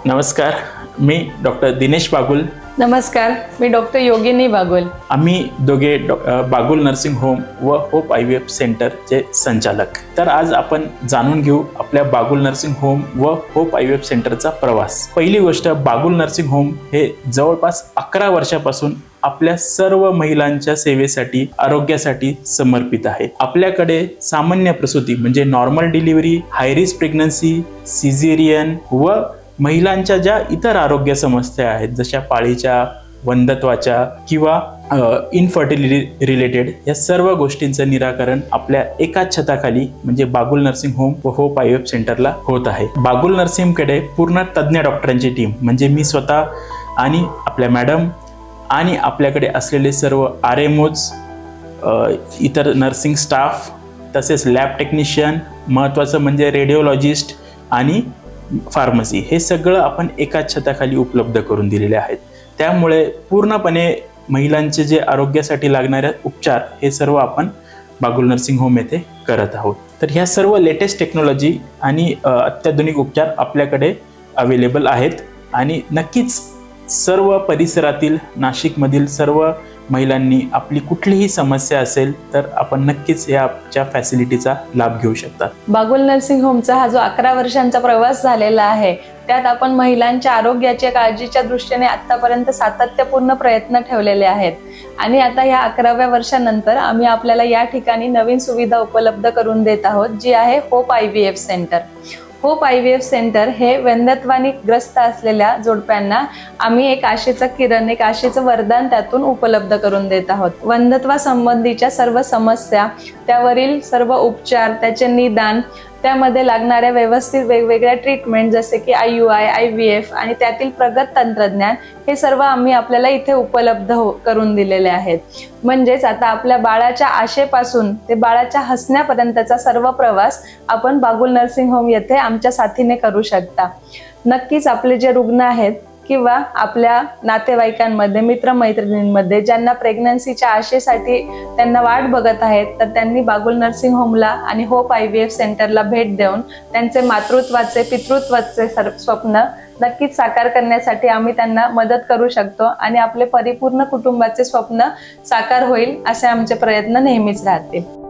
नमस्कार, मी डॉक्टर दिनेश बागुल। नमस्कार, मी डॉक्टर योगिनी बागुल। आम्ही दोघे बागुल नर्सिंग होम व होप IVF सेंटरचे संचालक। तर आज आपण जाणून घेऊ आपल्या बागुल नर्सिंग होम व होप IVF सेंटरचा प्रवास। पहिली गोष्ट, बागुल नर्सिंग होम हे जवळपास 11 वर्षापासून आपल्या सर्व महिलांच्या सेवेसाठी, आरोग्यासाठी समर्पित आहे। आपल्याकडे सामान्य प्रसूती म्हणजे normal delivery, high risk pregnancy, caesarean व महिलांच्या ज्या इतर आरोग्य समस्या आहेत, जशा पाळीच्या, वंध्यत्वाच्या किंवा इनफर्टिलिटी रिलेटेड, या सर्व गोष्टींचं निराकरण आपल्या एकाच छताखाली म्हणजे बागुल नर्सिंग होम व होप IVF सेंटरला होत आहे। बागुल नर्सिंगकडे पूर्ण तज्ञ डॉक्टरांची टीम म्हणजे मी स्वतः आणि आपल्या मॅडम आणि आपल्याकडे असलेले सर्व RMOs, इतर नर्सिंग स्टाफ, तसेच लॅब टेक्निशियन, महत्त्वाचं म्हणजे रेडिओलॉजिस्ट आणि फार्मसी, हे सगळं आपण एकाच छताखाली उपलब्ध करून दिलेले आहेत। त्यामुळे पूर्णपणे महिलांचे जे आरोग्यासाठी लागणारे उपचार हे सर्व आपण बागुल नर्सिंग होम येथे करत आहोत। तर ह्या सर्व लेटेस्ट टेक्नॉलॉजी आणि अत्याधुनिक उपचार आपल्याकडे अवेलेबल आहेत आणि नक्कीच सर्व परिसरातील, नाशिकमधील सर्व महिलांनी आपली कुठलीही समस्या असेल तर आपण नक्कीच याच्या फॅसिलिटीचा लाभ घेऊ शकता। बागुल नर्सिंग होमचा हा जो 11 वर्षांचा प्रवास झालेला आहे, त्यात आपण महिलांच्या आरोग्याच्या काळजीच्या दृष्टीने आतापर्यंत सातत्यपूर्ण प्रयत्न ठेवलेले आहेत आणि आता ह्या 11व्या वर्षानंतर आम्ही आपल्याला या ठिकाणी नवीन सुविधा उपलब्ध करून देत आहोत, जी आहे hope IVF centre. Hope IVF centre हे वंध्यत्वाने ग्रस्त असलेल्या जोडप्यांना आम्ही एक आशेचं किरण, एक आशेचं वरदान त्यातून उपलब्ध करून देत आहोत। वंध्यत्वासंबंधीच्या सर्व समस्या, त्यावरील सर्व उपचार, त्याचे निदान, त्यामध्ये लागणाऱ्या व्यवस्थित वेगवेगळ्या ट्रीटमेंट जसे की IUI, IVF आणि त्यातील प्रगत तंत्रज्ञान, हे सर्व आम्ही आपल्याला इथे उपलब्ध करून दिलेले आहेत। म्हणजेच आता आपल्या बाळाच्या आशेपासून ते बाळाच्या हसण्यापर्यंतचा सर्व प्रवास आपण बागुल नर्सिंग होम येथे आमच्या साथीने करू शकता। नक्कीच आपले जे रुग्ण आहेत किंवा आपल्या नातेवाईकांमध्ये, मित्रमैत्रिणींमध्ये ज्यांना प्रेग्नन्सीच्या आशेसाठी त्यांना वाट बघत आहेत, तर त्यांनी बागुल नर्सिंग होमला आणि होप IVF सेंटरला भेट देऊन त्यांचे मातृत्वाचे, पितृत्वाचे स्वप्न नक्कीच साकार करण्यासाठी आम्ही त्यांना मदत करू शकतो आणि आपले परिपूर्ण कुटुंबाचे स्वप्न साकार होईल असे आमचे प्रयत्न नेहमीच राहतील।